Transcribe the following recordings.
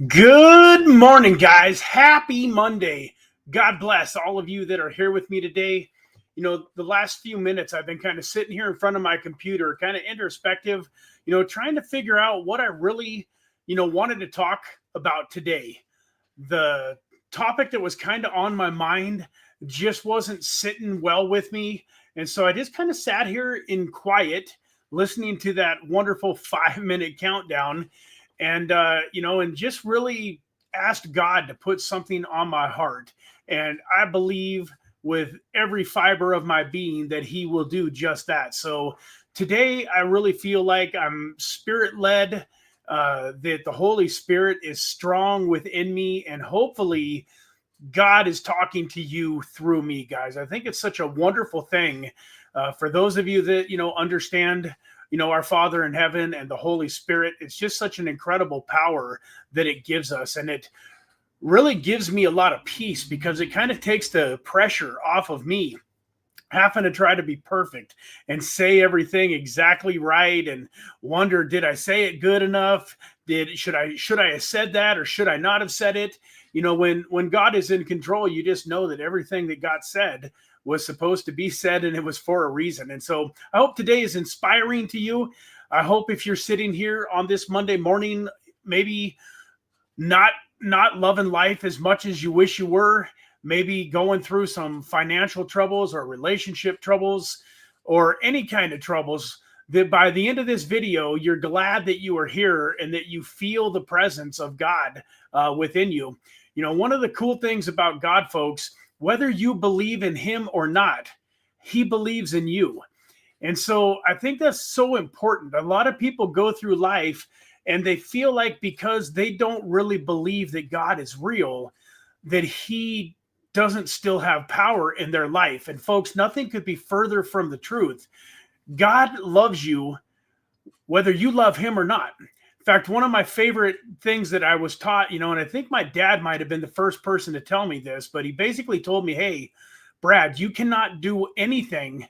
Good morning, guys. Happy Monday. God bless all of you that are here with me today. You know, the last few minutes I've been kind of sitting here in front of my computer, kind of introspective, trying to figure out what I really, wanted to talk about today. The topic that was kind of on my mind just wasn't sitting well with me. And so I just kind of sat here in quiet, listening to that wonderful 5-minute countdown and just really asked God to put something on my heart. And I believe with every fiber of my being that he will do just that. So today I really feel like I'm spirit led, that the Holy Spirit is strong within me, and hopefully God is talking to you through me, guys. I think it's such a wonderful thing for those of you that, understand our Father in heaven and the Holy Spirit. It's just such an incredible power that it gives us. And it really gives me a lot of peace because it kind of takes the pressure off of me having to try to be perfect and say everything exactly right and wonder, did I say it good enough? Should I have said that, or should I not have said it? When God is in control, you just know that everything that God said was supposed to be said, and it was for a reason. And so I hope today is inspiring to you. I hope if you're sitting here on this Monday morning, maybe not loving life as much as you wish you were, maybe going through some financial troubles or relationship troubles or any kind of troubles, that by the end of this video, you're glad that you are here and that you feel the presence of God within you. One of the cool things about God, folks, whether you believe in him or not, he believes in you. And so I think that's so important. A lot of people go through life and they feel like because they don't really believe that God is real, that he doesn't still have power in their life. And folks, nothing could be further from the truth. God loves you whether you love him or not. In fact, one of my favorite things that I was taught, and I think my dad might have been the first person to tell me this, but he basically told me, hey, Brad, you cannot do anything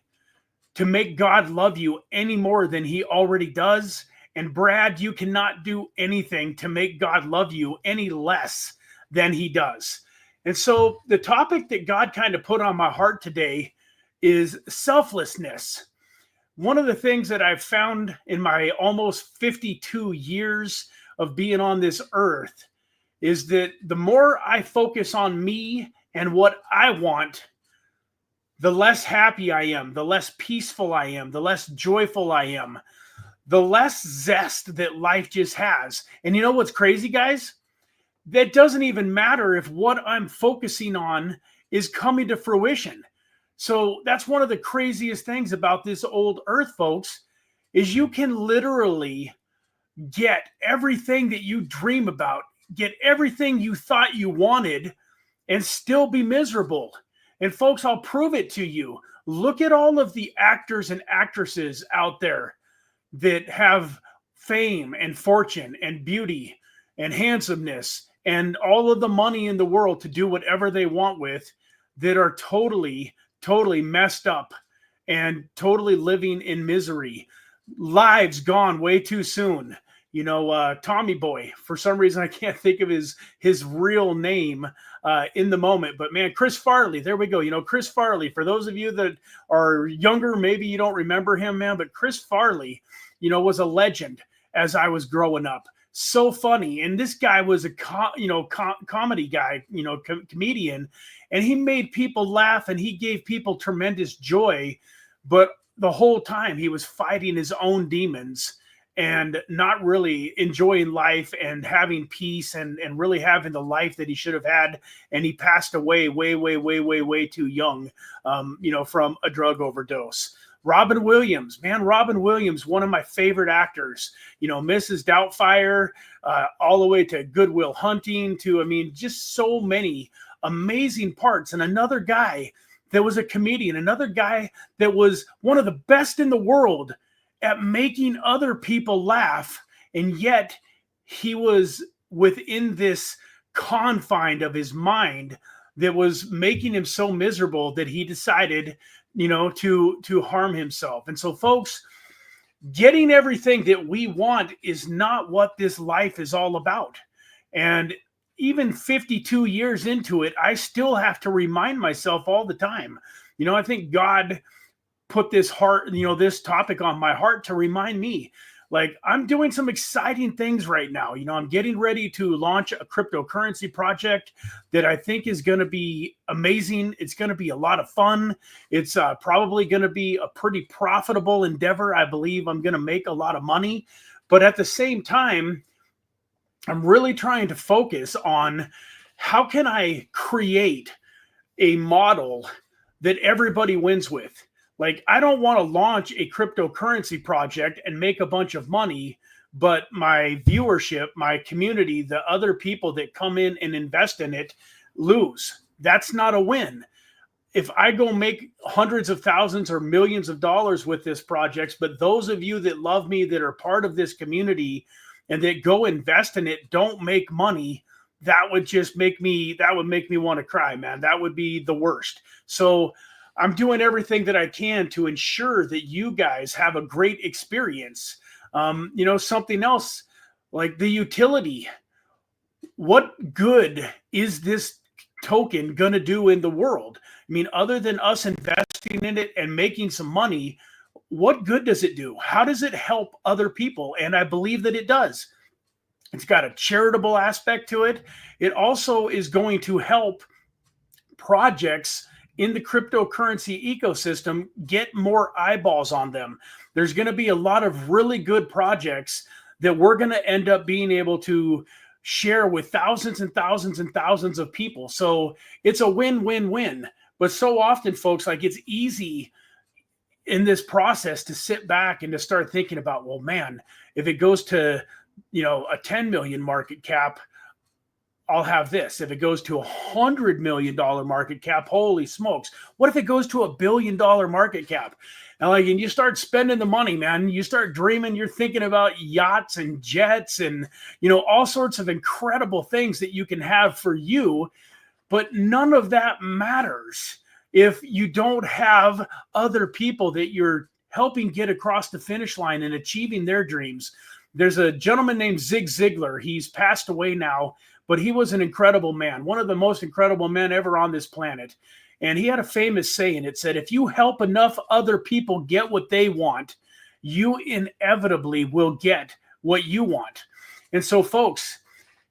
to make God love you any more than he already does. And Brad, you cannot do anything to make God love you any less than he does. And so the topic that God kind of put on my heart today is selflessness. One of the things that I've found in my almost 52 years of being on this earth is that the more I focus on me and what I want, the less happy I am, the less peaceful I am, the less joyful I am, the less zest that life just has. And you know what's crazy, guys? That doesn't even matter if what I'm focusing on is coming to fruition. So that's one of the craziest things about this old earth, folks, is you can literally get everything that you dream about, get everything you thought you wanted, and still be miserable. And folks, I'll prove it to you. Look at all of the actors and actresses out there that have fame and fortune and beauty and handsomeness and all of the money in the world to do whatever they want with, that are totally messed up and totally living in misery. Lives gone way too soon. Tommy Boy, for some reason I can't think of his real name in the moment, but man, Chris Farley, there we go. Chris Farley, for those of you that are younger, maybe you don't remember him, man, but Chris Farley, was a legend as I was growing up. So funny. And this guy was a comedy guy, comedian, and he made people laugh and he gave people tremendous joy. But the whole time he was fighting his own demons and not really enjoying life and having peace and really having the life that he should have had. And he passed away way too young, from a drug overdose. Robin Williams, one of my favorite actors, Mrs. Doubtfire, all the way to Good Will Hunting, to, just so many amazing parts. And another guy that was a comedian, another guy that was one of the best in the world at making other people laugh. And yet he was within this confine of his mind that was making him so miserable that he decided to harm himself. And so, folks, getting everything that we want is not what this life is all about. And even 52 years into it, I still have to remind myself all the time. I think God put this this topic on my heart to remind me, like, I'm doing some exciting things right now. I'm getting ready to launch a cryptocurrency project that I think is going to be amazing. It's going to be a lot of fun. It's probably going to be a pretty profitable endeavor. I believe I'm going to make a lot of money. But at the same time, I'm really trying to focus on how can I create a model that everybody wins with. Like, I don't want to launch a cryptocurrency project and make a bunch of money, but my viewership, my community, the other people that come in and invest in it lose. That's not a win. If I go make hundreds of thousands or millions of dollars with this project, but those of you that love me, that are part of this community and that go invest in it, don't make money, that would make me want to cry, man. That would be the worst. So I'm doing everything that I can to ensure that you guys have a great experience. Something else like the utility. What good is this token going to do in the world? I mean, other than us investing in it and making some money, what good does it do? How does it help other people? And I believe that it does. It's got a charitable aspect to it. It also is going to help projects in the cryptocurrency ecosystem get more eyeballs on them. There's going to be a lot of really good projects that we're going to end up being able to share with thousands and thousands and thousands of people. So it's a win-win-win. But so often, folks, like, it's easy in this process to sit back and to start thinking about, well, man, if it goes to, a 10 million market cap, I'll have this. If it goes to $100 million market cap, holy smokes. What if it goes to $1 billion market cap? And you start spending the money, man. You start dreaming. You're thinking about yachts and jets and, all sorts of incredible things that you can have for you. But none of that matters if you don't have other people that you're helping get across the finish line and achieving their dreams. There's a gentleman named Zig Ziglar. He's passed away now, but he was an incredible man, one of the most incredible men ever on this planet. And he had a famous saying. It said, if you help enough other people get what they want, you inevitably will get what you want. And so, folks,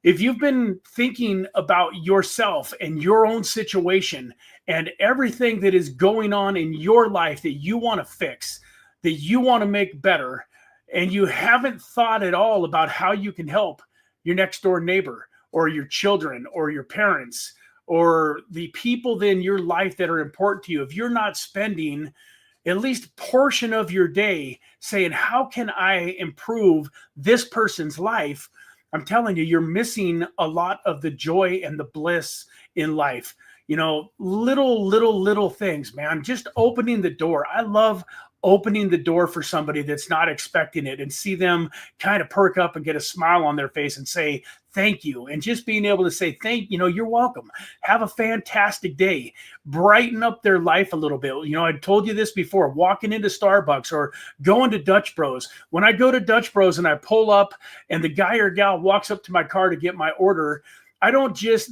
if you've been thinking about yourself and your own situation and everything that is going on in your life that you want to fix, that you want to make better, and you haven't thought at all about how you can help your next door neighbor or your children or your parents or the people in your life that are important to you, if you're not spending at least a portion of your day saying, how can I improve this person's life? I'm telling you, you're missing a lot of the joy and the bliss in life. Little things, man, just opening the door. I love opening the door for somebody that's not expecting it and see them kind of perk up and get a smile on their face and say, thank you. And just being able to say, you're welcome. Have a fantastic day. Brighten up their life a little bit. I told you this before, walking into Starbucks or going to Dutch Bros. When I go to Dutch Bros and I pull up and the guy or gal walks up to my car to get my order, I don't just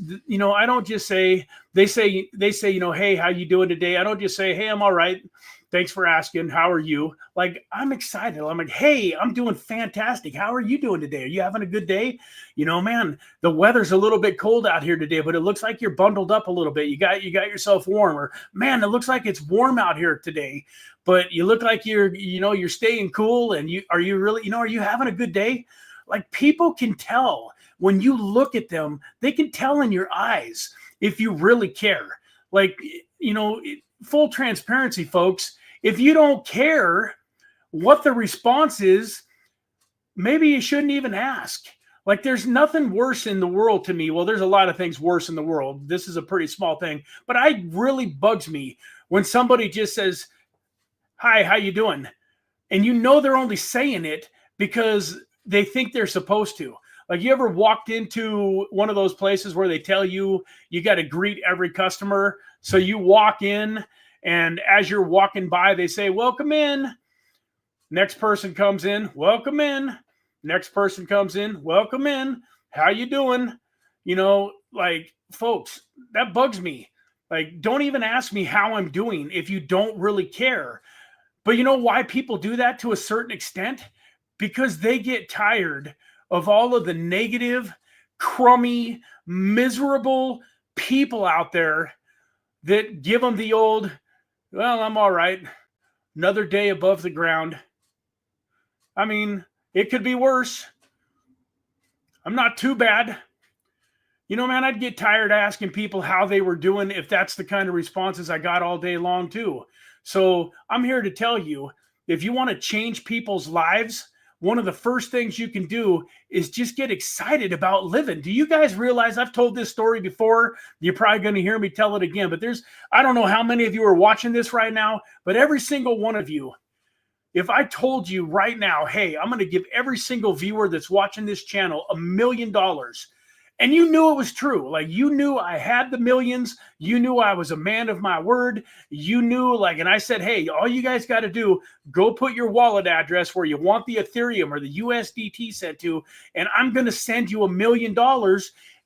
say, they say, hey, how you doing today? I don't just say, hey, I'm all right. Thanks for asking. How are you? Like, I'm excited. I'm like, hey, I'm doing fantastic. How are you doing today? Are you having a good day? Man, the weather's a little bit cold out here today, but it looks like you're bundled up a little bit. You got yourself warm. Or, man, it looks like it's warm out here today, but you look like you're staying cool. And are you having a good day? Like, people can tell when you look at them. They can tell in your eyes if you really care. Like, full transparency, folks. If you don't care what the response is, maybe you shouldn't even ask. Like, there's nothing worse in the world to me. Well, there's a lot of things worse in the world. This is a pretty small thing, but it really bugs me when somebody just says, hi, how you doing? And they're only saying it because they think they're supposed to. Like, you ever walked into one of those places where they tell you got to greet every customer? So you walk in, and as you're walking by, they say, welcome in. Next person comes in, welcome in. Next person comes in, welcome in. how you doing? You know, like, folks, that bugs me. Like, don't even ask me how I'm doing if you don't really care. But you know why people do that to a certain extent? Because they get tired of all of the negative, crummy, miserable people out there that give them the old, well, I'm all right. Another day above the ground. I mean, it could be worse. I'm not too bad. You know, man, I'd get tired asking people how they were doing if that's the kind of responses I got all day long, too. So I'm here to tell you, if you want to change people's lives, one of the first things you can do is just get excited about living. Do you guys realize I've told this story before? You're probably going to hear me tell it again, but I don't know how many of you are watching this right now, but every single one of you, if I told you right now, hey, I'm going to give every single viewer that's watching this channel $1 million, and you knew it was true. Like, you knew I had the millions. You knew I was a man of my word. You knew, like, and I said, hey, all you guys got to do, go put your wallet address where you want the Ethereum or the USDT sent to, and I'm going to send you $1 million.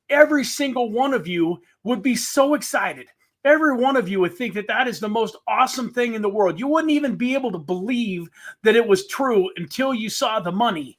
Every single one of you would be so excited. Every one of you would think that that is the most awesome thing in the world. You wouldn't even be able to believe that it was true until you saw the money.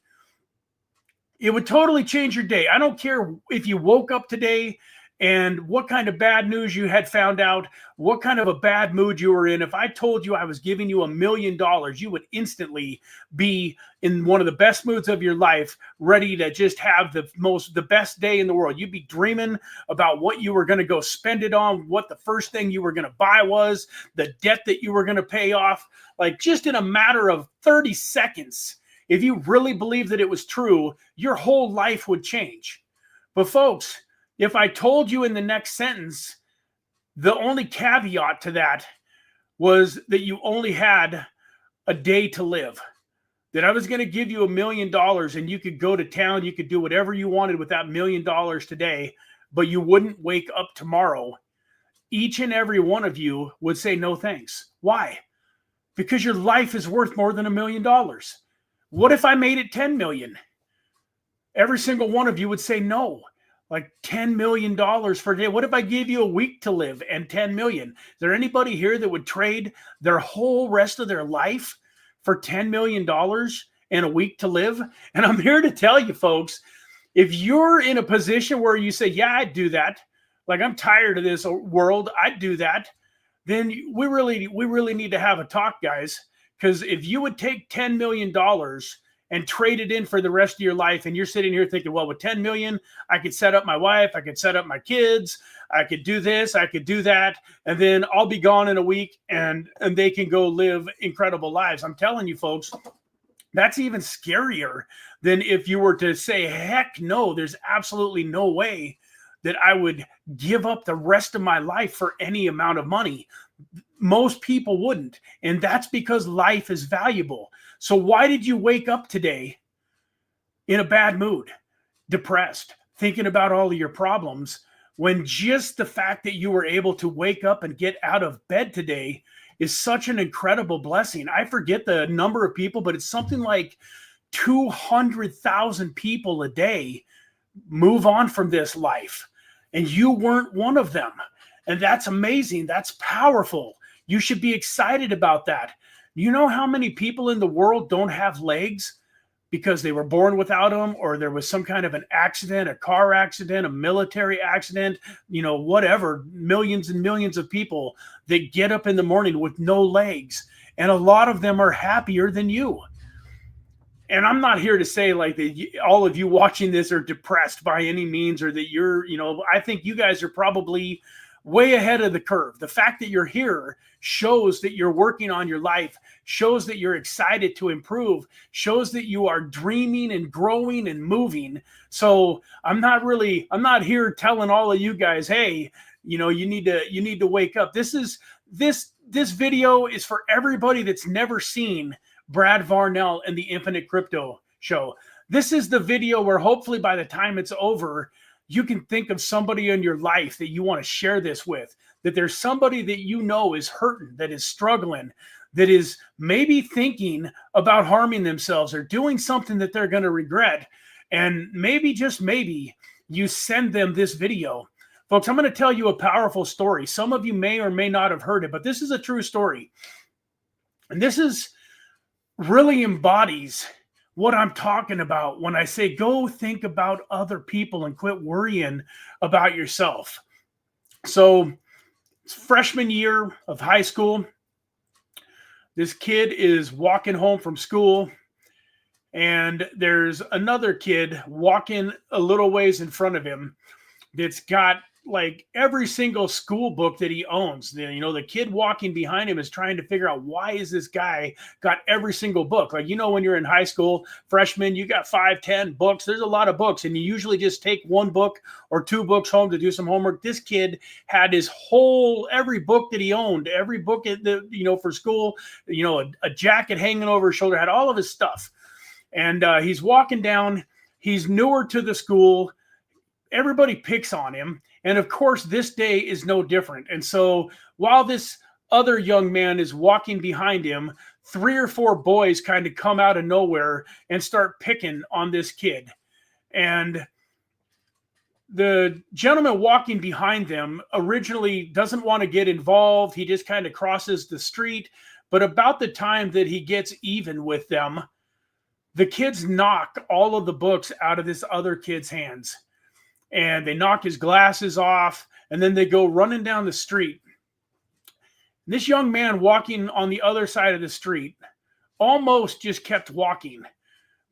It would totally change your day. I don't care if you woke up today and what kind of bad news you had found out, what kind of a bad mood you were in. If I told you I was giving you $1 million, you would instantly be in one of the best moods of your life, ready to just have the best day in the world. You'd be dreaming about what you were going to go spend it on, what the first thing you were going to buy was, the debt that you were going to pay off, like just in a matter of 30 seconds. If you really believe that it was true, your whole life would change. But folks, if I told you in the next sentence, the only caveat to that was that you only had a day to live, that I was going to give you $1 million and you could go to town, you could do whatever you wanted with that $1 million today, but you wouldn't wake up tomorrow, each and every one of you would say no thanks. Why? Because your life is worth more than $1 million. What if I made it 10 million? Every single one of you would say no. Like $10 million for a day. What if I gave you a week to live and 10 million? Is there anybody here that would trade their whole rest of their life for $10 million and a week to live? And I'm here to tell you, folks, if you're in a position where you say, yeah, I'd do that, like I'm tired of this world, I'd do that, then we really need to have a talk, guys. Because if you would take $10 million and trade it in for the rest of your life, and you're sitting here thinking, well, with 10 million, I could set up my wife, I could set up my kids, I could do this, I could do that, and then I'll be gone in a week and they can go live incredible lives. I'm telling you, folks, that's even scarier than if you were to say, heck no, there's absolutely no way that I would give up the rest of my life for any amount of money. Most people wouldn't. And that's because life is valuable. So why did you wake up today in a bad mood, depressed, thinking about all of your problems, when just the fact that you were able to wake up and get out of bed today is such an incredible blessing? I forget the number of people, but it's something like 200,000 people a day move on from this life. And you weren't one of them. And that's amazing. That's powerful. You should be excited about that. You know how many people in the world don't have legs because they were born without them, or there was some kind of an accident, a car accident, a military accident, whatever. Millions and millions of people that get up in the morning with no legs. And a lot of them are happier than you. And I'm not here to say like that all of you watching this are depressed by any means, or that you're, I think you guys are probably way ahead of the curve. The fact that you're here shows that you're working on your life, shows that you're excited to improve, shows that you are dreaming and growing and moving. So I'm not here telling all of you guys, hey, you need to wake up. This video is for everybody that's never seen Brad Varnell and the Infinite Crypto Show. This is the video where hopefully by the time it's over, you can think of somebody in your life that you want to share this with, that there's somebody that is hurting, that is struggling, that is maybe thinking about harming themselves or doing something that they're going to regret. And maybe, just maybe, you send them this video. Folks, I'm going to tell you a powerful story. Some of you may or may not have heard it, but this is a true story. And this really embodies what I'm talking about when I say go think about other people and quit worrying about yourself. So it's freshman year of high school. This kid is walking home from school, and there's another kid walking a little ways in front of him that's got like every single school book that he owns. The kid walking behind him is trying to figure out, why is this guy got every single book? Like, when you're in high school, freshman, you got 5, 10 books. There's a lot of books, and you usually just take one book or 2 books home to do some homework. This kid had every book that he owned, every book for school, a jacket hanging over his shoulder, had all of his stuff. And he's walking down. He's newer to the school. Everybody picks on him. And of course, this day is no different. And so while this other young man is walking behind him, 3 or 4 boys kind of come out of nowhere and start picking on this kid. And the gentleman walking behind them originally doesn't want to get involved. He just kind of crosses the street. But about the time that he gets even with them, the kids knock all of the books out of this other kid's hands. And they knock his glasses off, and then they go running down the street. This young man walking on the other side of the street almost just kept walking.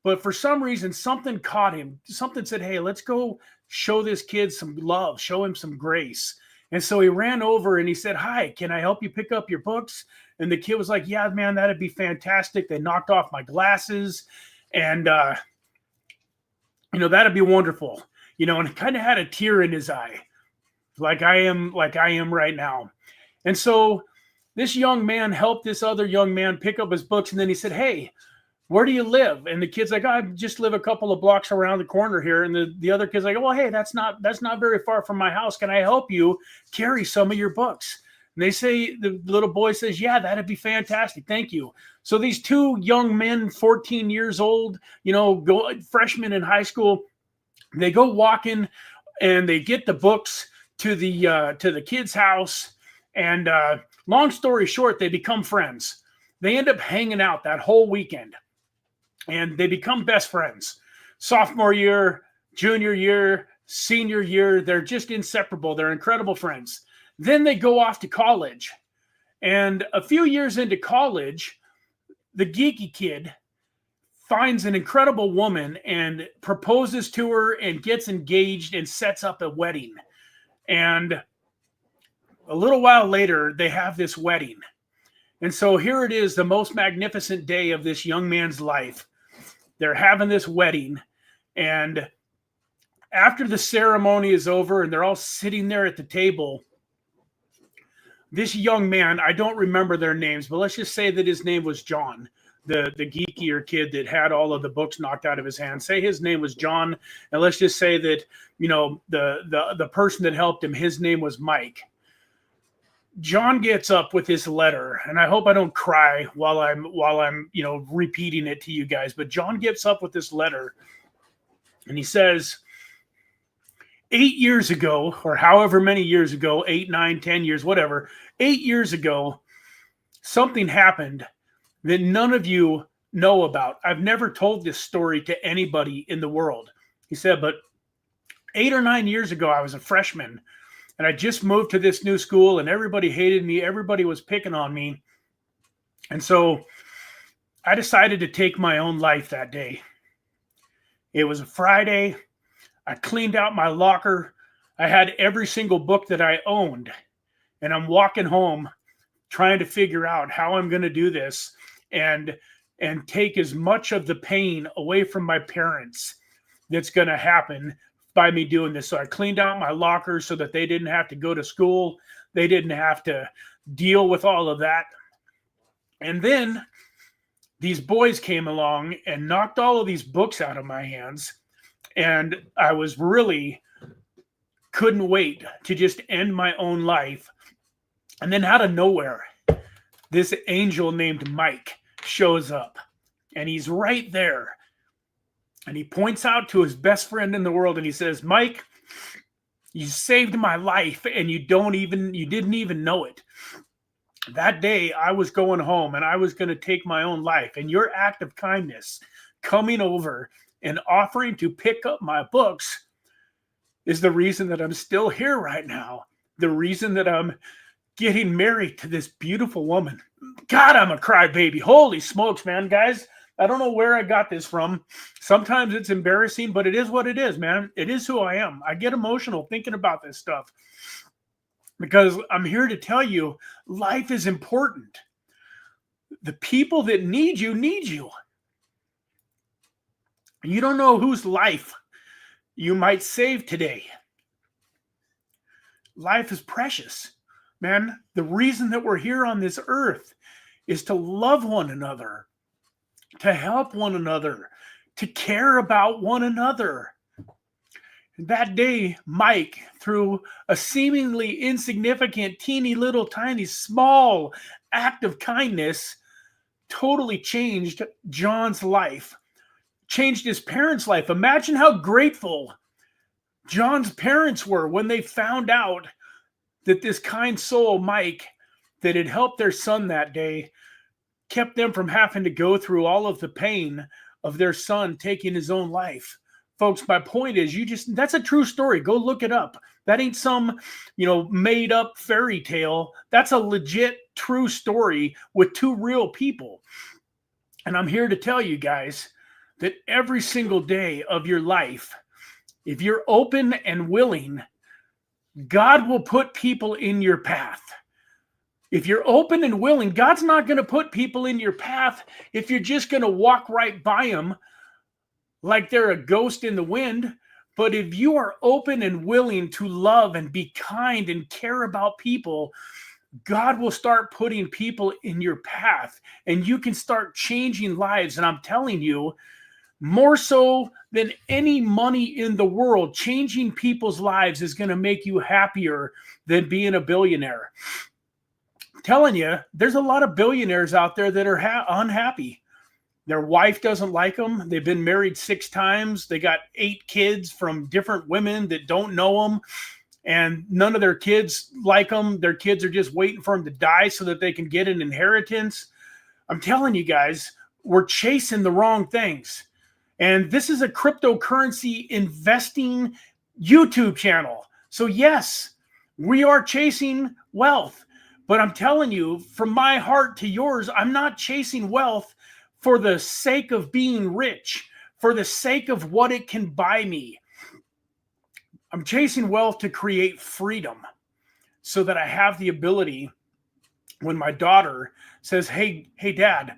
But for some reason, something caught him. Something said, hey, let's go show this kid some love, show him some grace. And so he ran over and he said, hi, can I help you pick up your books? And the kid was like, yeah, man, that'd be fantastic. They knocked off my glasses, and, that'd be wonderful. And kind of had a tear in his eye, like I am right now. And so this young man helped this other young man pick up his books. And then he said, hey, where do you live? And the kid's like, I just live a couple of blocks around the corner here. And the other kid's like, well, hey, that's not very far from my house. Can I help you carry some of your books? And the little boy says, yeah, that'd be fantastic. Thank you. So these 2 young men, 14 years old, freshmen in high school, they go walking and they get the books to the kid's house. And long story short, they become friends. They end up hanging out that whole weekend, and they become best friends. Sophomore year, junior year, senior year, they're just inseparable. They're incredible friends. Then they go off to college. And a few years into college, the geeky kid finds an incredible woman and proposes to her and gets engaged and sets up a wedding. And a little while later, they have this wedding. And so here it is, the most magnificent day of this young man's life. They're having this wedding. And after the ceremony is over and they're all sitting there at the table, this young man, I don't remember their names, but let's just say that his name was John. The geekier kid that had all of the books knocked out of his hand. Say his name was John, and let's just say that the person that helped him, his name was Mike. John gets up with this letter, and I hope I don't cry while I'm repeating it to you guys. But John gets up with this letter, and he says, 8 years ago, or however many years ago, 8, 9, 10 years, whatever, 8 years ago, something happened that none of you know about. I've never told this story to anybody in the world. He said, but 8 or 9 years ago, I was a freshman, and I just moved to this new school, and everybody hated me. Everybody was picking on me. And so I decided to take my own life that day. It was a Friday. I cleaned out my locker. I had every single book that I owned, and I'm walking home trying to figure out how I'm going to do this and take as much of the pain away from my parents that's going to happen by me doing this. So I cleaned out my locker so that they didn't have to go to school. They didn't have to deal with all of that. And then these boys came along and knocked all of these books out of my hands. And I couldn't wait to just end my own life. And then out of nowhere, this angel named Mike shows up, and he's right there. And he points out to his best friend in the world and he says, Mike, you saved my life and you didn't even know it. That day I was going home and I was going to take my own life, and your act of kindness coming over and offering to pick up my books is the reason that I'm still here right now. The reason that I'm getting married to this beautiful woman. God, I'm a crybaby. Holy smokes, man. Guys, I don't know where I got this from. Sometimes it's embarrassing, but it is what it is, man. It is who I am. I get emotional thinking about this stuff because I'm here to tell you life is important. The people that need you need you. You don't know whose life you might save today. Life is precious, man. The reason that we're here on this earth is to love one another, to help one another, to care about one another. That day, Mike, through a seemingly insignificant, teeny little, tiny, small act of kindness, totally changed John's life, changed his parents' life. Imagine how grateful John's parents were when they found out that this kind soul, Mike, that had helped their son that day, kept them from having to go through all of the pain of their son taking his own life. Folks, my point is, that's a true story. Go look it up. That ain't some, made up fairy tale. That's a legit true story with two real people. And I'm here to tell you guys that every single day of your life, if you're open and willing, God will put people in your path. If you're open and willing, God's not going to put people in your path if you're just going to walk right by them like they're a ghost in the wind. But if you are open and willing to love and be kind and care about people, God will start putting people in your path and you can start changing lives. And I'm telling you, more so than any money in the world, changing people's lives is going to make you happier than being a billionaire. I'm telling you, there's a lot of billionaires out there that are unhappy. Their wife doesn't like them. They've been married 6 times. They got 8 kids from different women that don't know them. And none of their kids like them. Their kids are just waiting for them to die so that they can get an inheritance. I'm telling you guys, we're chasing the wrong things. And this is a cryptocurrency investing YouTube channel. So yes, we are chasing wealth. But I'm telling you, from my heart to yours, I'm not chasing wealth for the sake of being rich, for the sake of what it can buy me. I'm chasing wealth to create freedom so that I have the ability when my daughter says, hey, Dad,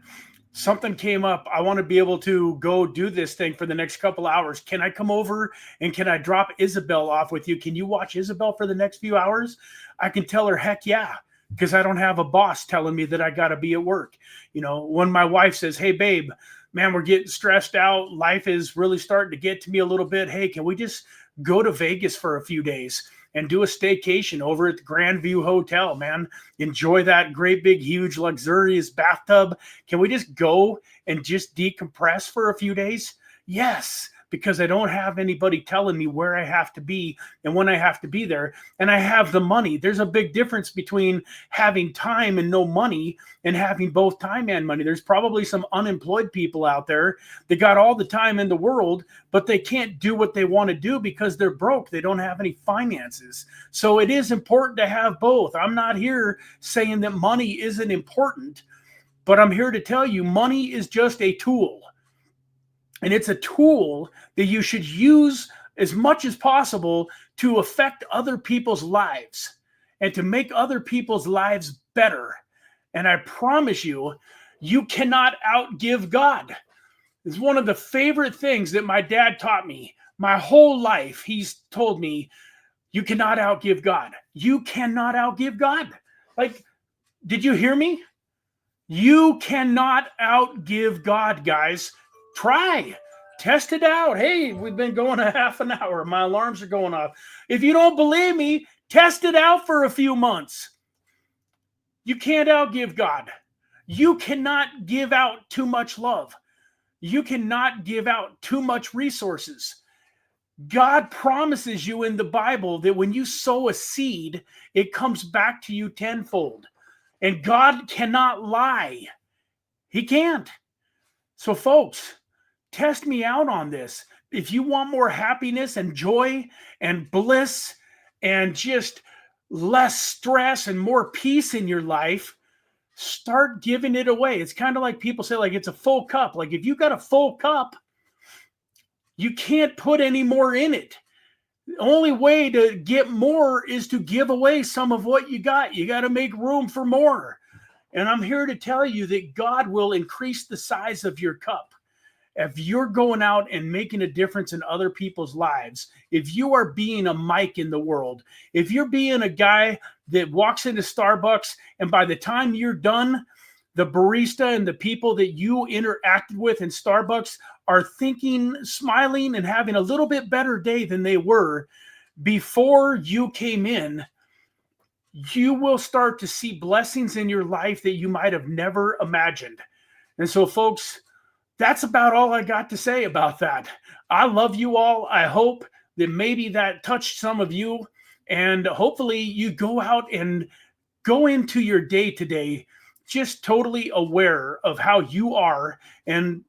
something came up. I want to be able to go do this thing for the next couple hours. Can I come over and can I drop Isabel off with you? Can you watch Isabel for the next few hours? I can tell her, heck yeah, because I don't have a boss telling me that I got to be at work. When my wife says, hey, babe, man, we're getting stressed out. Life is really starting to get to me a little bit. Hey, can we just go to Vegas for a few days and do a staycation over at the Grand View Hotel, man? Enjoy that great big huge luxurious bathtub. Can we just go and just decompress for a few days? Yes, because I don't have anybody telling me where I have to be and when I have to be there. And I have the money. There's a big difference between having time and no money and having both time and money. There's probably some unemployed people out there that got all the time in the world, but they can't do what they want to do because they're broke. They don't have any finances. So it is important to have both. I'm not here saying that money isn't important, but I'm here to tell you money is just a tool. And it's a tool that you should use as much as possible to affect other people's lives and to make other people's lives better. And I promise you, you cannot outgive God. It's one of the favorite things that my dad taught me. My whole life, he's told me, you cannot outgive God. You cannot outgive God. Like, did you hear me? You cannot outgive God, guys. Try. Test it out. Hey, we've been going a half an hour. My alarms are going off. If you don't believe me, test it out for a few months. You can't outgive God. You cannot give out too much love. You cannot give out too much resources. God promises you in the Bible that when you sow a seed, it comes back to you tenfold. And God cannot lie. He can't. So folks, test me out on this. If you want more happiness and joy and bliss and just less stress and more peace in your life, start giving it away. It's kind of like people say, like, it's a full cup. Like, if you got a full cup, you can't put any more in it. The only way to get more is to give away some of what you got. You got to make room for more. And I'm here to tell you that God will increase the size of your cup. If you're going out and making a difference in other people's lives, if you are being a Mike in the world, if you're being a guy that walks into Starbucks and by the time you're done, the barista and the people that you interacted with in Starbucks are thinking, smiling, and having a little bit better day than they were before you came in, you will start to see blessings in your life that you might have never imagined. And so, folks, that's about all I got to say about that. I love you all. I hope that maybe that touched some of you, and hopefully you go out and go into your day today just totally aware of how you are and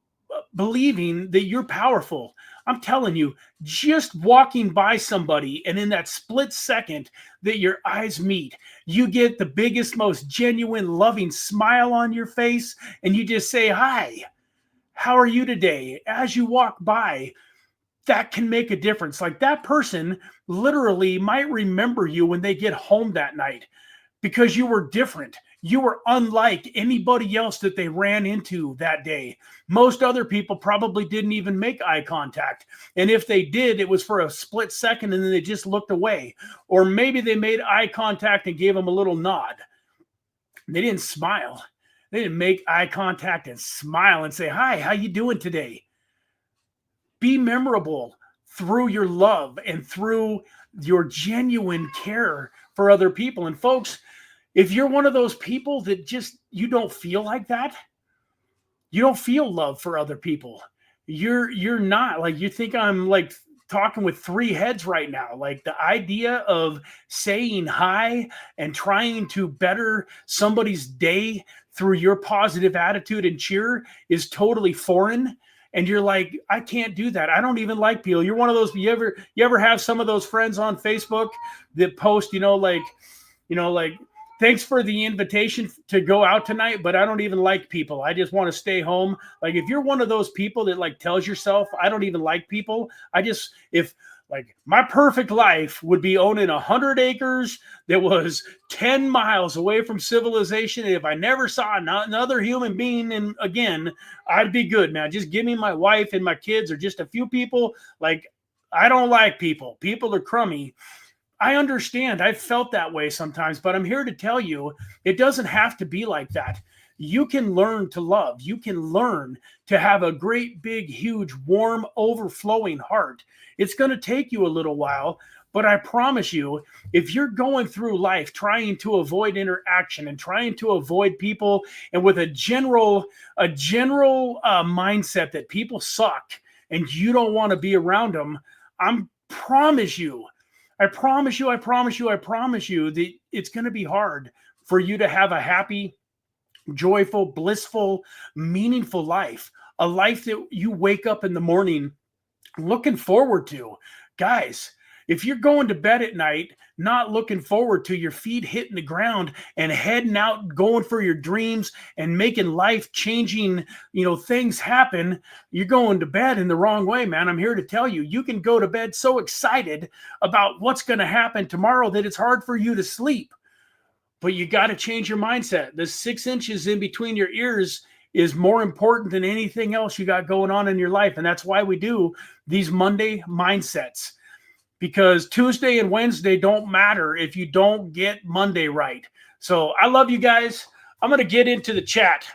believing that you're powerful. I'm telling you, just walking by somebody and in that split second that your eyes meet, you get the biggest, most genuine, loving smile on your face, and you just say, "Hi, how are you today?" As you walk by, that can make a difference. Like, that person literally might remember you when they get home that night because you were different. You were unlike anybody else that they ran into that day. Most other people probably didn't even make eye contact. And if they did, it was for a split second and then they just looked away. Or maybe they made eye contact and gave them a little nod. They didn't smile. They didn't make eye contact and smile and say, "Hi, how you doing today?" Be memorable through your love and through your genuine care for other people. And folks, if you're one of those people that just, you don't feel like that, you don't feel love for other people, you're not, like, you think I'm like talking with three heads right now. Like, the idea of saying hi and trying to better somebody's day through your positive attitude and cheer is totally foreign. And you're like, I can't do that. I don't even like people. You're one of those, you ever have some of those friends on Facebook that post, like, "Thanks for the invitation to go out tonight, but I don't even like people. I just want to stay home." Like, if you're one of those people that, like, tells yourself, "I don't even like people. If like, my perfect life would be owning 100 acres that was 10 miles away from civilization. And if I never saw another human being again, I'd be good, man. Just give me my wife and my kids or just a few people. Like, I don't like people. People are crummy." I understand. I've felt that way sometimes, but I'm here to tell you, it doesn't have to be like that. You can learn to love. You can learn to have a great, big, huge, warm, overflowing heart. It's going to take you a little while, but I promise you, if you're going through life trying to avoid interaction and trying to avoid people, and with a general mindset that people suck and you don't want to be around them, I promise you that it's going to be hard for you to have a happy, joyful, blissful, meaningful life. A life that you wake up in the morning looking forward to. Guys, if you're going to bed at night not looking forward to your feet hitting the ground and heading out, going for your dreams and making life-changing, things happen, you're going to bed in the wrong way, man. I'm here to tell you, you can go to bed so excited about what's going to happen tomorrow that it's hard for you to sleep. But you got to change your mindset. The 6 inches in between your ears is more important than anything else you got going on in your life. And that's why we do these Monday mindsets. Because Tuesday and Wednesday don't matter if you don't get Monday right. So I love you guys. I'm going to get into the chat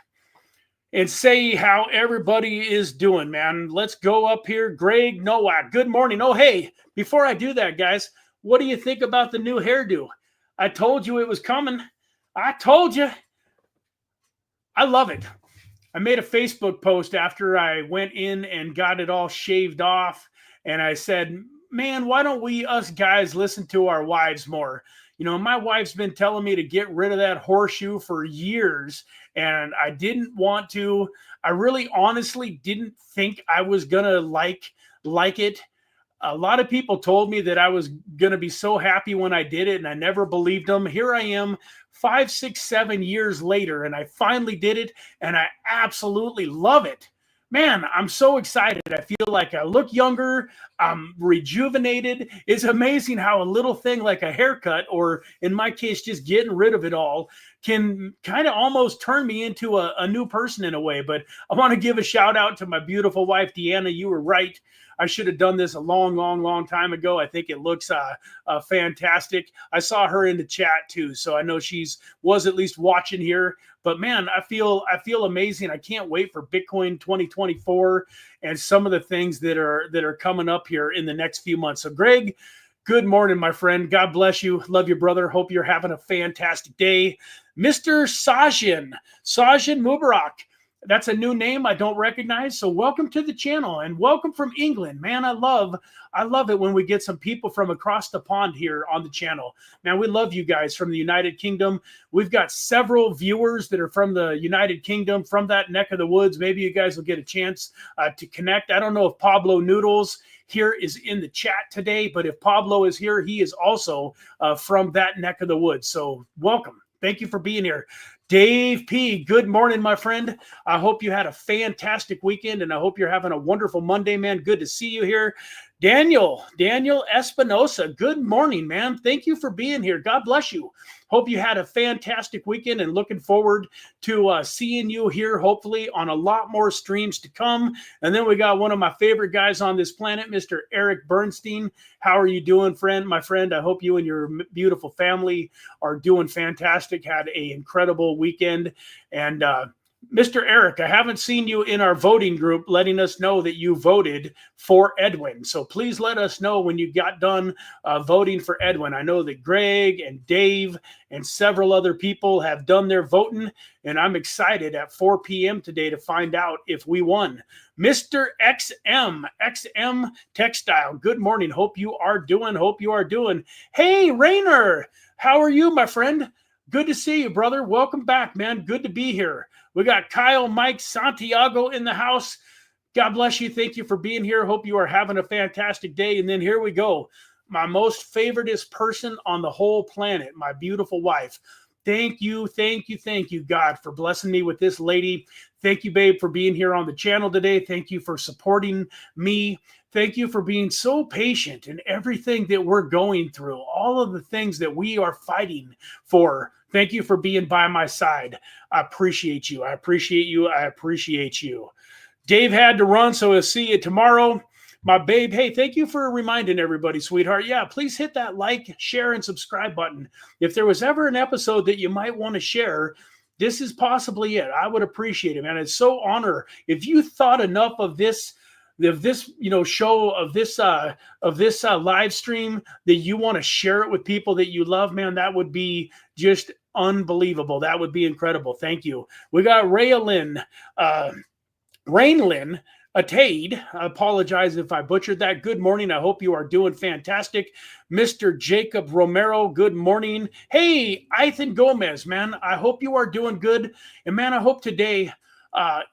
and say how everybody is doing, man. Let's go up here. Greg Nowak, good morning. Oh, hey, before I do that, guys, what do you think about the new hairdo? I told you it was coming. I told you. I love it. I made a Facebook post after I went in and got it all shaved off. And I said, man, why don't we, us guys, listen to our wives more? You know, my wife's been telling me to get rid of that horseshoe for years, and I didn't want to. I really honestly didn't think I was going to like it. A lot of people told me that I was going to be so happy when I did it, and I never believed them. Here I am 5, 6, 7 years later, and I finally did it, and I absolutely love it. Man, I'm so excited. I feel like I look younger. I'm rejuvenated. It's amazing how a little thing like a haircut, or in my case, just getting rid of it all, can kind of almost turn me into a new person in a way. But I want to give a shout out to my beautiful wife, Deanna. You were right. I should have done this a long time ago. I think it looks fantastic. I saw her in the chat too, so I know was at least watching here. But man, I feel amazing. I can't wait for Bitcoin 2024 and some of the things that are coming up here in the next few months. So Greg, good morning, my friend. God bless you. Love you, brother. Hope you're having a fantastic day. Mr. Sajan Mubarak. That's a new name I don't recognize. So welcome to the channel, and welcome from England. Man, I love it when we get some people from across the pond here on the channel. Man, we love you guys from the United Kingdom. We've got several viewers that are from the United Kingdom, from that neck of the woods. Maybe you guys will get a chance to connect. I don't know if Pablo Noodles here is in the chat today, but if Pablo is here, he is also from that neck of the woods. So welcome. Thank you for being here. Dave P., good morning, my friend. I hope you had a fantastic weekend, and I hope you're having a wonderful Monday, man. Good to see you here. Daniel Espinosa, good morning, man. Thank you for being here. God bless you. Hope you had a fantastic weekend, and looking forward to seeing you here, hopefully, on a lot more streams to come. And then we got one of my favorite guys on this planet, Mr. Eric Bernstein. How are you doing, my friend? I hope you and your beautiful family are doing fantastic. Had an incredible weekend. And Mr. Eric, I haven't seen you in our voting group letting us know that you voted for Edwin. So please let us know when you got done voting for Edwin. I know that Greg and Dave and several other people have done their voting, and I'm excited at 4 p.m. today to find out if we won. Mr. XM Textile, good morning. Hope you are doing. Hey, Rainer, how are you, my friend? Good to see you, brother. Welcome back, man. Good to be here. We got Kyle, Mike, Santiago in the house. God bless you. Thank you for being here. Hope you are having a fantastic day. And then here we go. My most favoritist person on the whole planet, my beautiful wife. Thank you, God, for blessing me with this lady. Thank you, babe, for being here on the channel today. Thank you for supporting me. Thank you for being so patient in everything that we're going through, all of the things that we are fighting for. Thank you for being by my side. I appreciate you. Dave had to run, so we'll see you tomorrow. My babe, hey, thank you for reminding everybody, sweetheart. Yeah, please hit that like, share, and subscribe button. If there was ever an episode that you might want to share, this is possibly it. I would appreciate it, man. It's so honor. If you thought enough of this show, of this live stream, that you want to share it with people that you love, man, that would be just unbelievable. That would be incredible. Thank you. We got Raylin Atade. I apologize if I butchered that. Good morning. I hope you are doing fantastic. Mr. Jacob Romero, good morning. Hey, Ethan Gomez, man, I hope you are doing good. And man, I hope today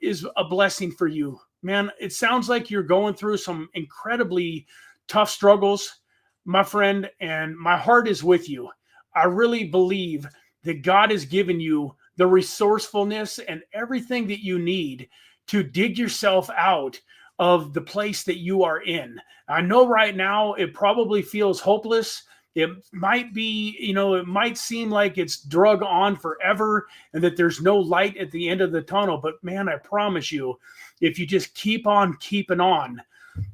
is a blessing for you. Man, it sounds like you're going through some incredibly tough struggles, my friend, and my heart is with you. I really believe that God has given you the resourcefulness and everything that you need to dig yourself out of the place that you are in. I know right now it probably feels hopeless. It might be, it might seem like it's drug on forever and that there's no light at the end of the tunnel. But man, I promise you, if you just keep on keeping on.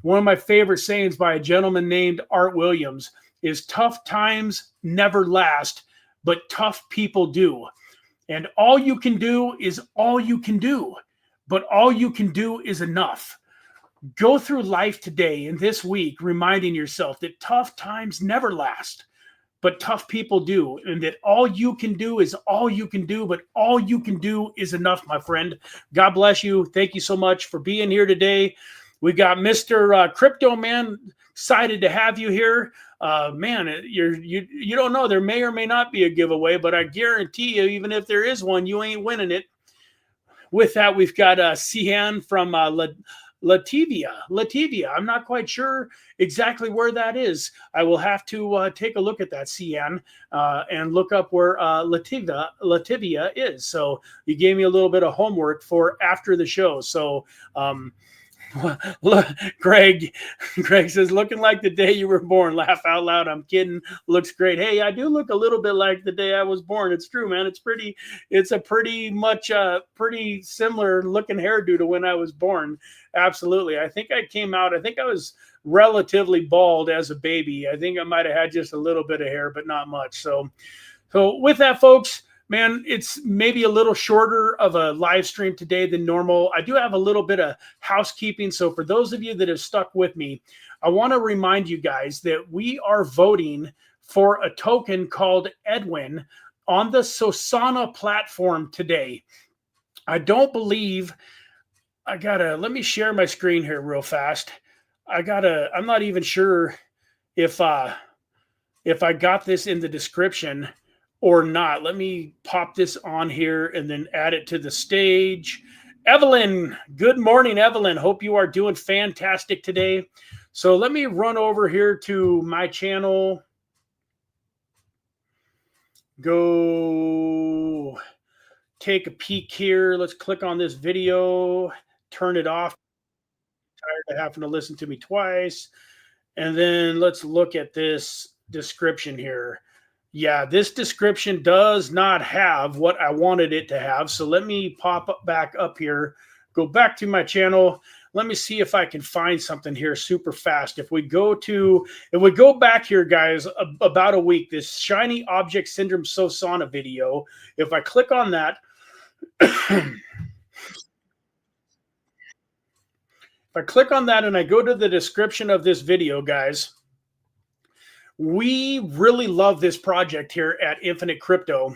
One of my favorite sayings by a gentleman named Art Williams is tough times never last, but tough people do. And all you can do is all you can do. But all you can do is enough. Go through life today and this week reminding yourself that tough times never last, but tough people do, and that all you can do is all you can do, but all you can do is enough, my friend. God bless you. Thank you so much for being here today. We got Mr. Crypto Man. Excited to have you here. Man, you don't know. There may or may not be a giveaway, but I guarantee you, even if there is one, you ain't winning it. With that, we've got Cian from Latvia. I'm not quite sure exactly where that is. I will have to take a look at that, Cian, and look up where Latvia is. So you gave me a little bit of homework for after the show. So look, Greg says, looking like the day you were born. Laugh out loud. I'm kidding. Looks great. Hey, I do look a little bit like the day I was born. It's true, man. It's a pretty much pretty similar looking hairdo to when I was born. Absolutely. I think I was relatively bald as a baby. I think I might have had just a little bit of hair, but not much. So with that, folks, man, it's maybe a little shorter of a live stream today than normal. I do have a little bit of housekeeping. So for those of you that have stuck with me, I want to remind you guys that we are voting for a token called Edwin on the Sosana platform today. I don't believe let me share my screen here real fast. I'm not even sure if I got this in the description or not. Let me pop this on here and then add it to the stage. Evelyn, good morning, Evelyn. Hope you are doing fantastic today. So let me run over here to my channel. Go take a peek here. Let's click on this video, turn it off. Tired of having to listen to me twice. And then let's look at this description here. Yeah, this description does not have what I wanted it to have. So let me pop back up here, go back to my channel. Let me see if I can find something here super fast. If we go back here, guys, about a week, this shiny object syndrome Sosana video, if I click on that, if I click on that and I go to the description of this video, guys, we really love this project here at Infinite Crypto.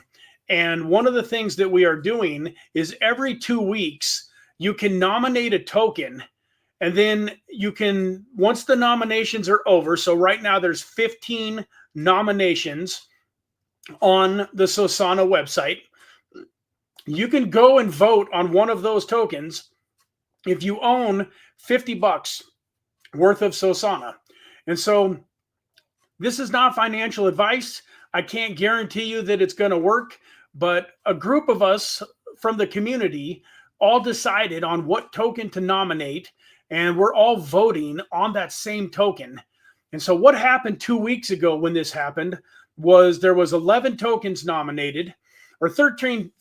And one of the things that we are doing is every 2 weeks, you can nominate a token. And then you can, once the nominations are over, so right now there's 15 nominations on the Sosana website. You can go and vote on one of those tokens if you own $50 worth of Sosana. And so this is not financial advice. I can't guarantee you that it's going to work, but a group of us from the community all decided on what token to nominate, and we're all voting on that same token. And so what happened 2 weeks ago when this happened was there was 11 tokens nominated, or 13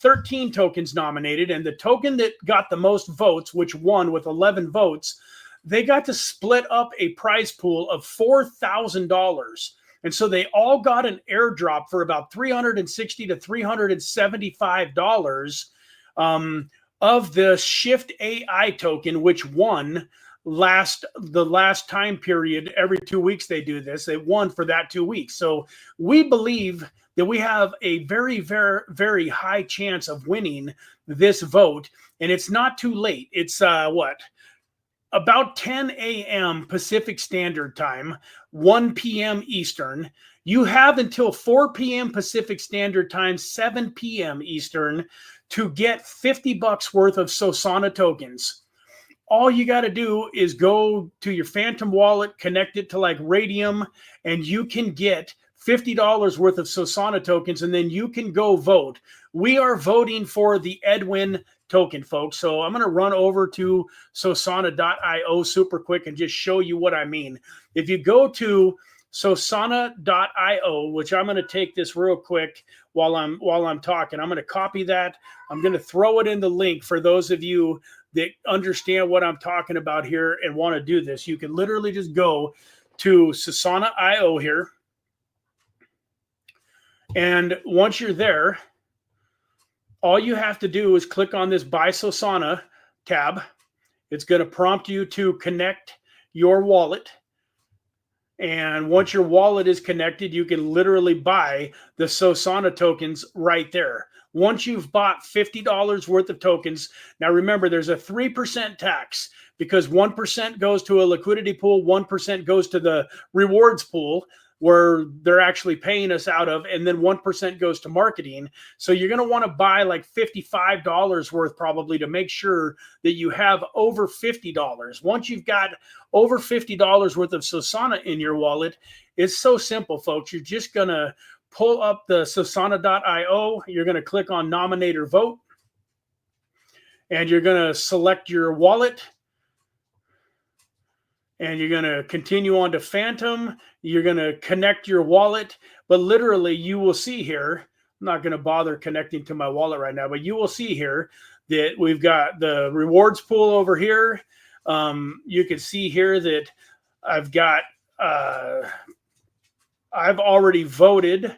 tokens nominated, and the token that got the most votes, which won with 11 votes, they got to split up a prize pool of $4,000. And so they all got an airdrop for about $360 to $375 of the Shift AI token, which won the last time period. Every 2 weeks they do this. They won for that 2 weeks. So we believe that we have a very, very, very high chance of winning this vote. And it's not too late. It's about 10 a.m. Pacific Standard Time, 1 p.m. Eastern. You have until 4 p.m. Pacific Standard Time, 7 p.m. Eastern to get $50 worth of Sosana tokens. All you got to do is go to your Phantom wallet, connect it to like Radium, and you can get $50 worth of Sosana tokens, and then you can go vote. We are voting for the Edwin token, folks. So I'm going to run over to Sosana.io super quick and just show you what I mean. If you go to Sosana.io, which I'm going to take this real quick while I'm talking, I'm going to copy that. I'm going to throw it in the link for those of you that understand what I'm talking about here and want to do this. You can literally just go to Sosana.io here. And once you're there, all you have to do is click on this Buy Sosana tab. It's going to prompt you to connect your wallet. And once your wallet is connected, you can literally buy the Sosana tokens right there. Once you've bought $50 worth of tokens, now remember there's a 3% tax because 1% goes to a liquidity pool, 1% goes to the rewards pool where they're actually paying us out of, and then 1% goes to marketing. So you're going to want to buy like $55 worth probably to make sure that you have over $50. Once you've got over $50 worth of Sosana in your wallet, it's so simple, folks. You're just going to pull up the Sosana.io. You're going to click on nominate or vote, and you're going to select your wallet. And you're going to continue on to Phantom. You're going to connect your wallet. But literally, you will see here, I'm not going to bother connecting to my wallet right now, but you will see here that we've got the rewards pool over here. You can see here that I've got, I've already voted.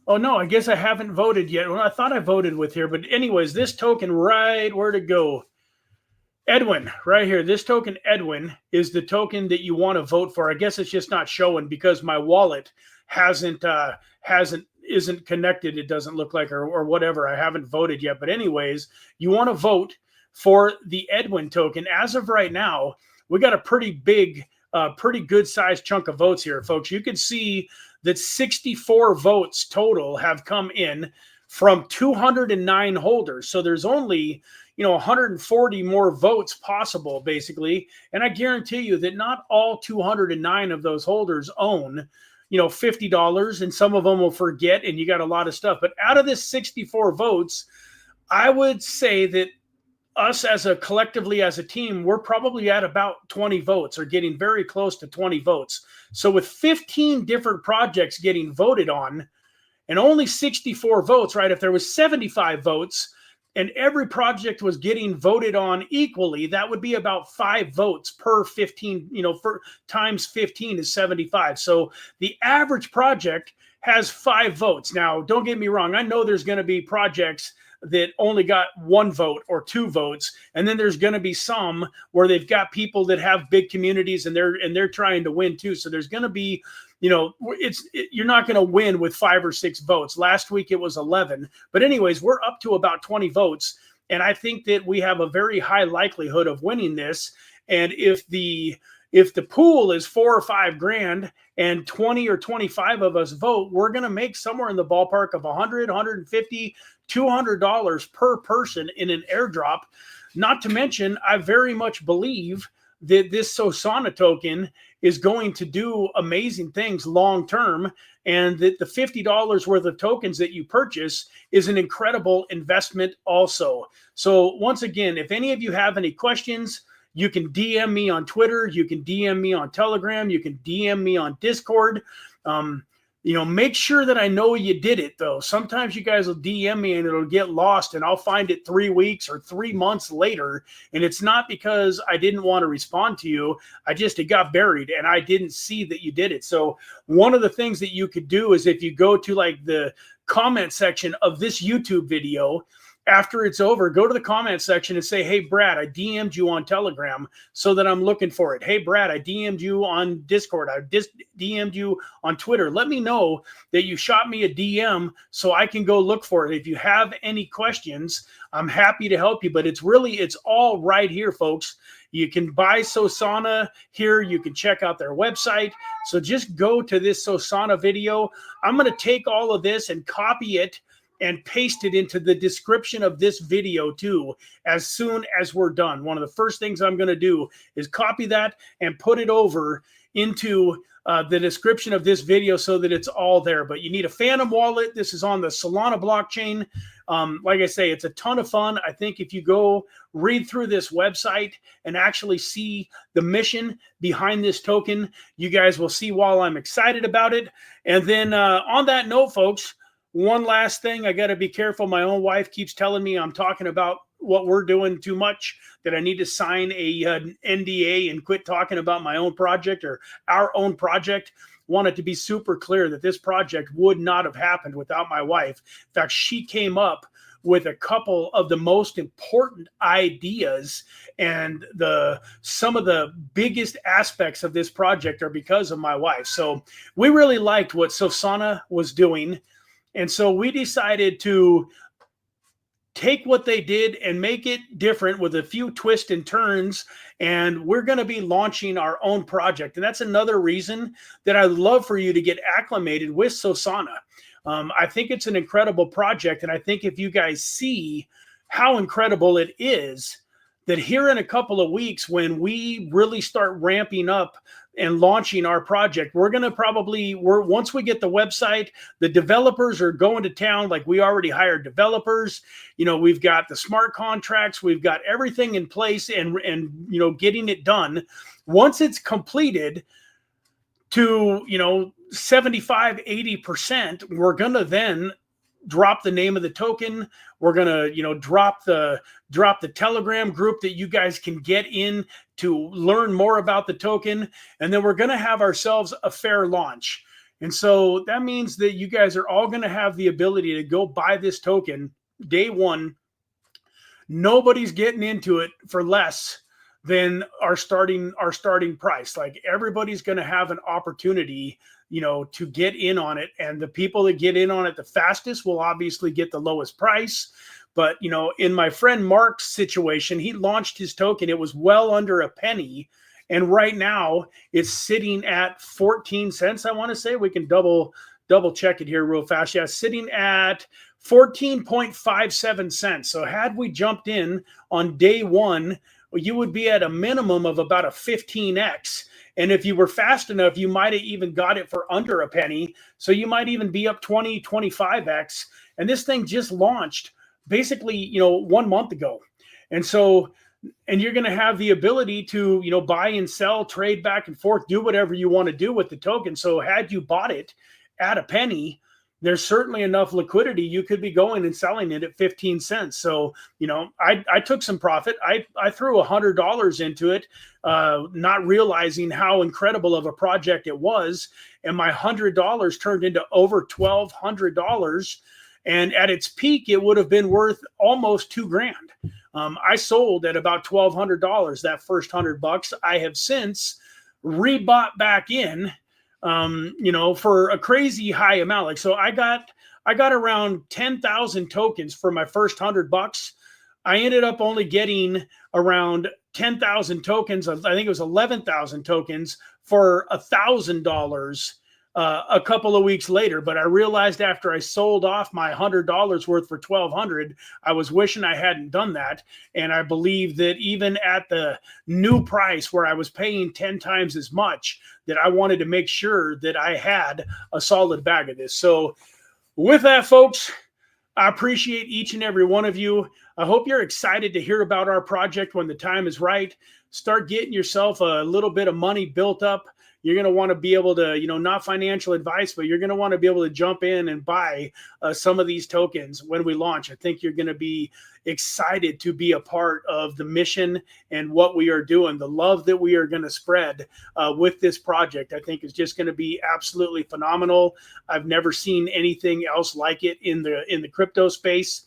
Oh, no, I guess I haven't voted yet. Well, I thought I voted with here. But anyways, this token right where to go. Edwin, right here. This token, Edwin, is the token that you want to vote for. I guess it's just not showing because my wallet isn't connected. It doesn't look like, or whatever. I haven't voted yet. But anyways, you want to vote for the Edwin token. As of right now, we got a pretty big, pretty good sized chunk of votes here, folks. You can see that 64 votes total have come in from 209 holders. So there's only 140 more votes possible, basically. And I guarantee you that not all 209 of those holders own, $50, and some of them will forget, and you got a lot of stuff. But out of this 64 votes, I would say that us as a collectively as a team, we're probably at about 20 votes or getting very close to 20 votes. So with 15 different projects getting voted on and only 64 votes, right? If there was 75 votes, and every project was getting voted on equally, that would be about 5 votes per 15, for times 15 is 75. So the average project has 5 votes. Now, don't get me wrong. I know there's going to be projects that only got 1 vote or 2 votes. And then there's going to be some where they've got people that have big communities and they're trying to win too. So there's going to be, you're not going to win with 5 or 6 votes. Last week it was 11. But anyways, we're up to about 20 votes. And I think that we have a very high likelihood of winning this. And if the pool is $4 or $5 grand and 20 or 25 of us vote, we're going to make somewhere in the ballpark of $100, $150, $200 per person in an airdrop. Not to mention, I very much believe that this Sosana token is going to do amazing things long term, and that the $50 worth of tokens that you purchase is an incredible investment also. So once again, if any of you have any questions, you can DM me on Twitter, you can DM me on Telegram, you can DM me on Discord. Make sure that I know you did it, though. Sometimes you guys will DM me and it'll get lost, and I'll find it 3 weeks or 3 months later. And it's not because I didn't want to respond to you. It got buried and I didn't see that you did it. So one of the things that you could do is if you go to like the comment section of this YouTube video, after it's over, go to the comment section and say, hey, Brad, I DM'd you on Telegram so that I'm looking for it. Hey, Brad, I DM'd you on Discord. I DM'd you on Twitter. Let me know that you shot me a DM so I can go look for it. If you have any questions, I'm happy to help you. But it's all right here, folks. You can buy Sosana here. You can check out their website. So just go to this Sosana video. I'm going to take all of this and copy it and paste it into the description of this video too, as soon as we're done. One of the first things I'm going to do is copy that and put it over into the description of this video so that it's all there. But you need a Phantom wallet. This is on the Solana blockchain. Like I say, it's a ton of fun. I think if you go read through this website and actually see the mission behind this token, you guys will see why I'm excited about it. And then on that note, folks, one last thing, I got to be careful. My own wife keeps telling me I'm talking about what we're doing too much, that I need to sign an NDA and quit talking about my own project or our own project. Want it to be super clear that this project would not have happened without my wife. In fact, she came up with a couple of the most important ideas, and some of the biggest aspects of this project are because of my wife. So we really liked what Sosana was doing, and so we decided to take what they did and make it different with a few twists and turns. And we're going to be launching our own project. And that's another reason that I'd love for you to get acclimated with Sosana. I think it's an incredible project. And I think if you guys see how incredible it is, that here in a couple of weeks, when we really start ramping up and launching our project, we're going to once we get the website, the developers are going to town. Like, we already hired developers. We've got the smart contracts. We've got everything in place and getting it done. Once it's completed to, 75, 80%, we're going to then drop the name of the token. We're going to, drop the Telegram group that you guys can get in to learn more about the token. And then we're going to have ourselves a fair launch. And so that means that you guys are all going to have the ability to go buy this token day one. Nobody's getting into it for less than our starting price. Like, everybody's going to have an opportunity, to get in on it. And the people that get in on it the fastest will obviously get the lowest price. But, in my friend Mark's situation, he launched his token. It was well under a penny. And right now it's sitting at 14 cents. I want to say we can double check it here real fast. Yeah, sitting at 14.57 cents. So had we jumped in on day one, you would be at a minimum of about a 15x. And if you were fast enough, you might have even got it for under a penny. So you might even be up 20, 25x. And this thing just launched basically, 1 month ago. And so, and you're going to have the ability to, buy and sell, trade back and forth, do whatever you want to do with the token. So had you bought it at a penny, there's certainly enough liquidity. You could be going and selling it at 15 cents. So, I took some profit. I threw $100 into it, not realizing how incredible of a project it was. And my $100 turned into over $1,200. And at its peak, it would have been worth almost $2,000. I sold at about $1,200 that first $100. I have since rebought back in, for a crazy high amount. Like, so I got around 10,000 tokens for my first $100. I ended up only getting around 10,000 tokens. I think it was 11,000 tokens for $1,000 a couple of weeks later. But I realized after I sold off my $100 worth for $1,200, I was wishing I hadn't done that. And I believe that even at the new price where I was paying 10 times as much, that I wanted to make sure that I had a solid bag of this. So with that, folks, I appreciate each and every one of you. I hope you're excited to hear about our project when the time is right. Start getting yourself a little bit of money built up. You're going to want to be able to, not financial advice, but you're going to want to be able to jump in and buy some of these tokens when we launch. I think you're going to be excited to be a part of the mission and what we are doing. The love that we are going to spread with this project, I think, is just going to be absolutely phenomenal. I've never seen anything else like it in the crypto space.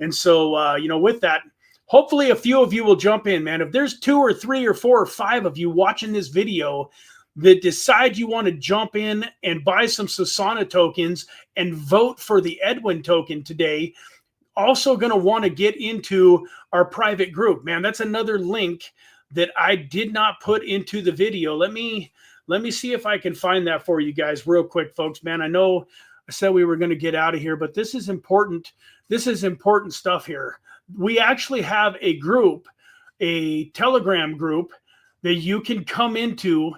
And so, with that, hopefully a few of you will jump in, man. If there's 2 or 3 or 4 or 5 of you watching this video that decide you want to jump in and buy some Sosana tokens and vote for the Edwin token today, also going to want to get into our private group, man. That's another link that I did not put into the video. Let me see if I can find that for you guys real quick, folks, man. I know I said we were going to get out of here, but this is important. This is important stuff here. We actually have a group, a Telegram group that you can come into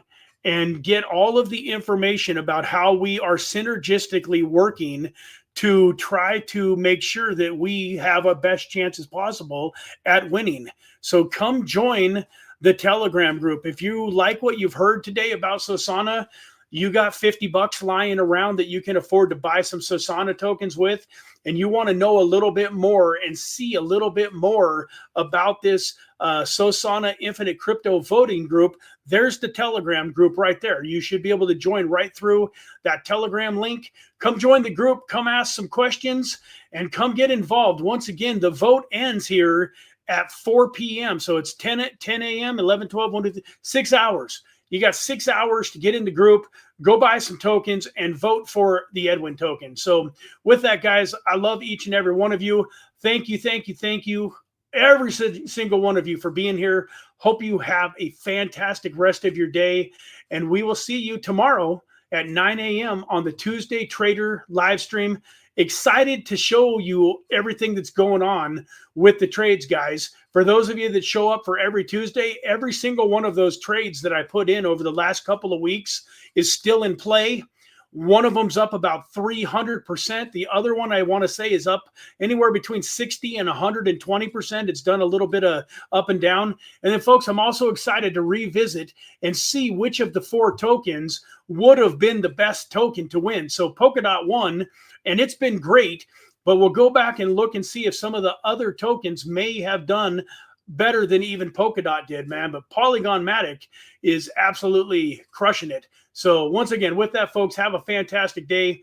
and get all of the information about how we are synergistically working to try to make sure that we have our best chances possible at winning. So come join the Telegram group. If you like what you've heard today about Sosana, you got $50 lying around that you can afford to buy some Sosana tokens with, and you want to know a little bit more and see a little bit more about this Sosana Infinite Crypto voting group, there's the Telegram group right there. You should be able to join right through that Telegram link. Come join the group, come ask some questions, and come get involved. Once again, the vote ends here at 4 p.m. So it's 10 a.m., 11, 12, 1, 2, 3, 6 hours. You got 6 hours to get in the group, go buy some tokens, and vote for the Edwin token. So with that, guys, I love each and every one of you. Thank you, thank you, thank you, every single one of you for being here. Hope you have a fantastic rest of your day, and we will see you tomorrow at 9 a.m. on the Tuesday Trader live stream. Excited to show you everything that's going on with the trades, guys. For those of you that show up for every Tuesday, every single one of those trades that I put in over the last couple of weeks is still in play. One of them's up about 300%. The other one, I want to say, is up anywhere between 60 and 120%. It's done a little bit of up and down. And then, folks, I'm also excited to revisit and see which of the 4 tokens would have been the best token to win. So Polkadot won, and it's been great, but we'll go back and look and see if some of the other tokens may have done better than even Polkadot did, man. But Polygon Matic is absolutely crushing it. So once again, with that, folks, have a fantastic day.